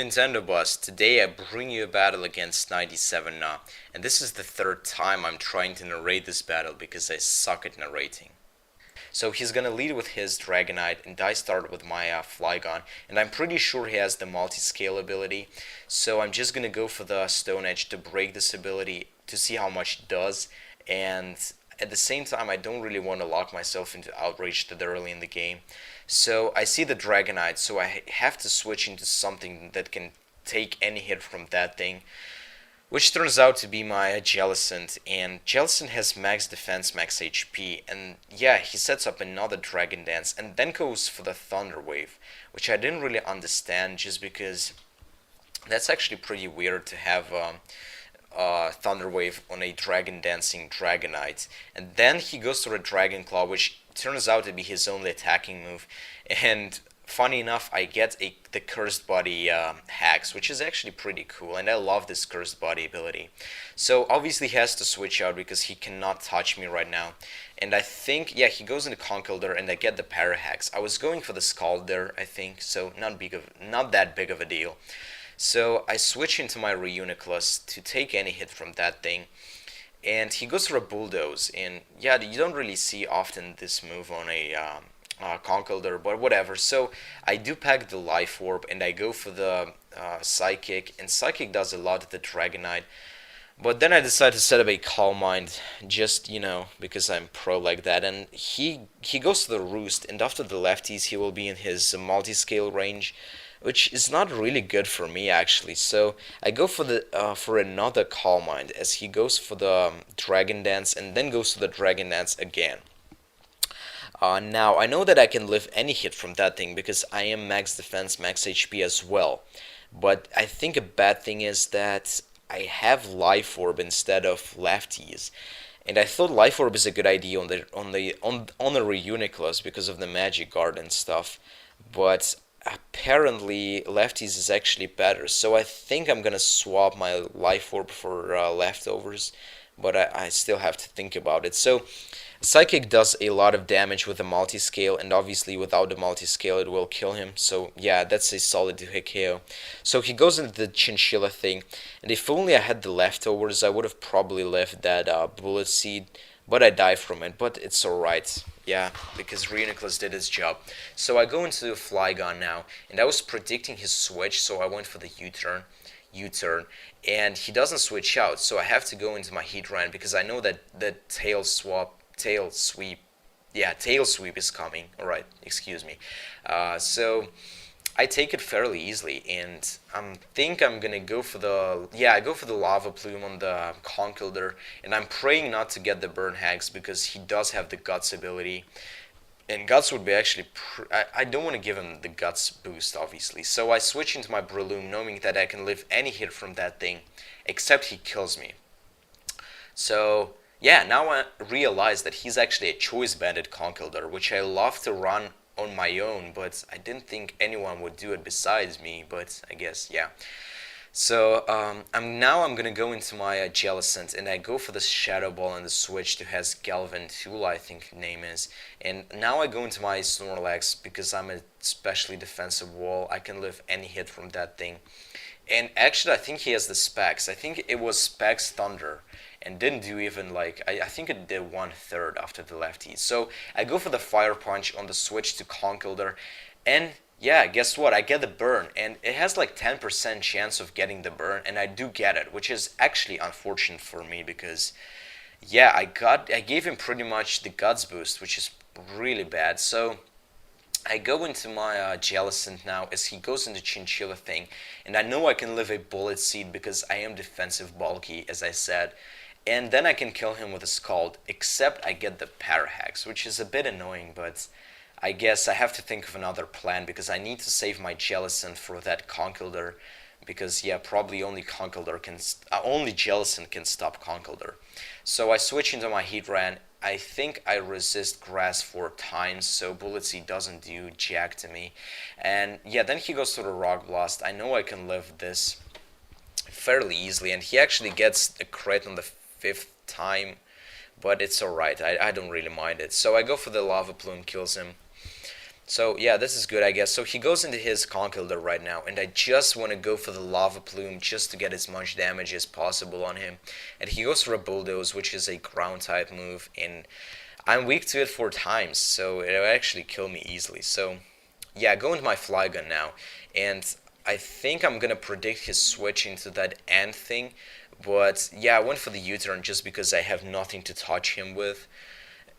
NinBuzz. Today I bring you a battle against 97 Na, and this is the third time I'm trying to narrate this battle because I suck at narrating. So he's gonna lead with his Dragonite, and I start with my Flygon, and I'm pretty sure he has the multi-scale ability, so I'm just gonna go for the Stone Edge to break this ability to see how much it does, and at the same time I don't really want to lock myself into Outrage that early in the game. So I see the Dragonite, so I have to switch into something that can take any hit from that thing, which turns out to be my Jellicent, and Jellicent has max defense, max HP, and yeah, he sets up another Dragon Dance and then goes for the Thunder Wave, which I didn't really understand just because that's actually pretty weird to have Thunder Wave on a Dragon Dancing Dragonite, and then he goes for a Dragon Claw, which turns out to be his only attacking move, and funny enough I get the Cursed Body hacks, which is actually pretty cool, and I love this Cursed Body ability. So obviously he has to switch out because he cannot touch me right now, and I think, yeah, he goes into Conkeldurr and I get the Para hacks. I was going for the Scald there, I think, so not that big of a deal. So I switch into my Reuniclus to take any hit from that thing, and he goes for a Bulldoze, and yeah, you don't really see often this move on a Conkeldurr, but whatever. So I do pack the Life Orb, and I go for the Psychic, and Psychic does a lot to the Dragonite, but then I decide to set up a Calm Mind, just, you know, because I'm pro like that, and he goes to the Roost, and after the lefties he will be in his multi-scale range, which is not really good for me actually. So I go for the for another Calm Mind as he goes for the Dragon Dance and then goes to the Dragon Dance again. Now I know that I can live any hit from that thing because I am max defense, max HP as well. But I think a bad thing is that I have Life Orb instead of lefties. And I thought Life Orb is a good idea on the Reuniclus because of the Magic Guard and stuff. But apparently lefties is actually better, so I think I'm gonna swap my Life Orb for leftovers, but I still have to think about it. So Psychic does a lot of damage with the multi-scale, and obviously without the multi-scale it will kill him, so yeah, that's a solid 2-hit KO. So he goes into the Chinchilla thing, and if only I had the leftovers I would have probably left that Bullet Seed, but I die from it, but it's alright. Yeah, because Reuniclus did his job. So I go into Flygon now, and I was predicting his switch, so I went for the U-turn, and he doesn't switch out, so I have to go into my Heatran because I know that the Tail Sweep is coming. Alright, excuse me. So I take it fairly easily, and I think I'm gonna go for the, yeah, I go for the Lava Plume on the Conkeldurr, and I'm praying not to get the Burn Hacks because he does have the Guts ability, and Guts would be actually, I don't want to give him the Guts boost obviously, so I switch into my Breloom knowing that I can live any hit from that thing, except he kills me. So yeah, now I realize that he's actually a Choice Banded Conkeldurr, which I love to run on my own, but I didn't think anyone would do it besides me, but I guess, yeah. So I'm gonna go into my Jellicent, and I go for the Shadow Ball and the switch to has Galvantula, I think name is, and now I go into my Snorlax because I'm a specially defensive wall. I can live any hit from that thing, and actually I think he has the Specs. I think it was Specs Thunder, and didn't do even like, I think it did 1/3 after the lefties. So I go for the Fire Punch on the switch to Conkeldurr, and yeah, guess what? I get the burn, and it has like 10% chance of getting the burn, and I do get it, which is actually unfortunate for me because, yeah, I gave him pretty much the Guts boost, which is really bad. So I go into my Jellicent now as he goes into Chinchilla thing, and I know I can live a Bullet Seed because I am defensive bulky, as I said, and then I can kill him with a Scald, except I get the Para Hacks, which is a bit annoying, but I guess I have to think of another plan because I need to save my Jellicent for that Conkeldurr, because yeah, probably only Jellicent can stop Conkeldurr. So I switch into my Heatran. I think I resist Grass 4 times, so Bullet Seed doesn't do jack to me. And yeah, then he goes to the Rock Blast. I know I can live this fairly easily, and he actually gets a crit on the 5th time, but it's alright. I don't really mind it. So I go for the Lava Plume, kills him. So yeah, this is good, I guess. So he goes into his Conkeldurr right now, and I just want to go for the Lava Plume just to get as much damage as possible on him. And he goes for a Bulldoze, which is a ground type move, and I'm weak to it 4 times, so it'll actually kill me easily. So yeah, go into my Flygon now, and I think I'm gonna predict his switch into that Ant thing, but yeah, I went for the U-turn just because I have nothing to touch him with.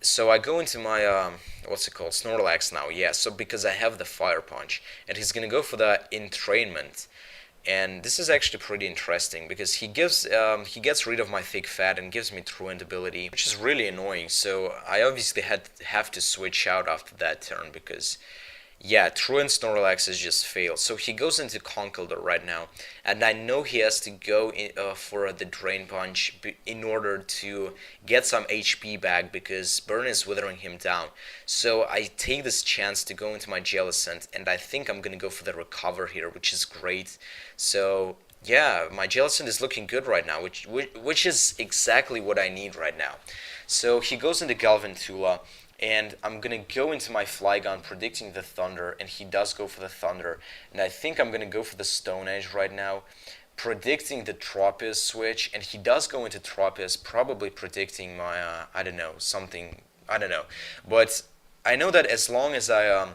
So I go into my what's it called, Snorlax now. Yeah, so because I have the Fire Punch, and he's gonna go for the entrainment, and this is actually pretty interesting because he gets rid of my thick fat and gives me Truant ability, which is really annoying. So I obviously have to switch out after that turn because yeah, Truant Snorlax has just failed. So he goes into Conkeldurr right now, and I know he has to go for the Drain Punch in order to get some HP back because Burn is withering him down. So I take this chance to go into my Jellicent, and I think I'm gonna go for the Recover here, which is great. So yeah, my Jellicent is looking good right now, which is exactly what I need right now. So he goes into Galvantula, and I'm gonna go into my Flygon predicting the Thunder, and he does go for the Thunder, and I think I'm gonna go for the Stone Edge right now, predicting the Tropius switch, and he does go into Tropius, probably predicting my I don't know, something, I don't know, but I know that as long as I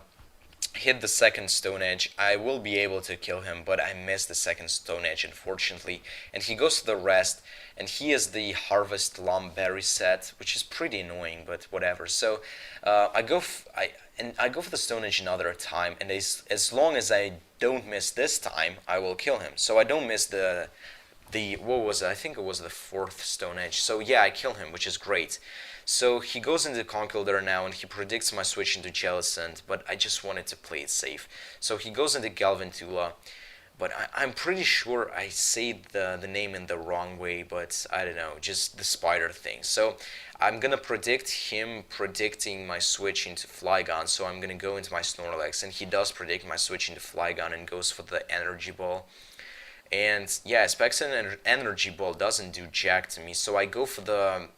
hit the second Stone Edge, I will be able to kill him, but I missed the second Stone Edge, unfortunately. And he goes to the rest, and he is the Harvest Lumberry set, which is pretty annoying, but whatever. So I go for the Stone Edge another time, and as long as I don't miss this time, I will kill him. So I don't miss the what was it? I think it was the fourth Stone Edge. So yeah, I kill him, which is great. So he goes into Conkeldurr now, and he predicts my switch into Jellicent, but I just wanted to play it safe. So he goes into Galvantula, but I'm pretty sure I say the name in the wrong way, but I don't know, just the spider thing. So I'm gonna predict him predicting my switch into Flygon, so I'm gonna go into my Snorlax, and he does predict my switch into Flygon and goes for the Energy Ball. And yeah, Specs and Energy Ball doesn't do jack to me, so I go for the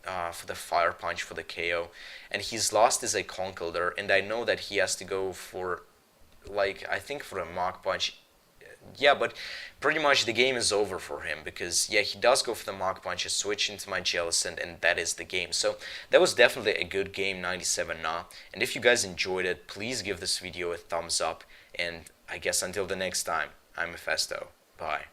Fire Punch for the KO. And he's lost as a Conkeldurr, and I know that he has to go for, like, I think for a Mach Punch. Yeah, but pretty much the game is over for him because yeah, he does go for the Mach Punch, I switch into my Jellicent, and that is the game. So that was definitely a good game, 97 nah. And if you guys enjoyed it, please give this video a thumbs up, and I guess until the next time, I'm Mefesto. Bye.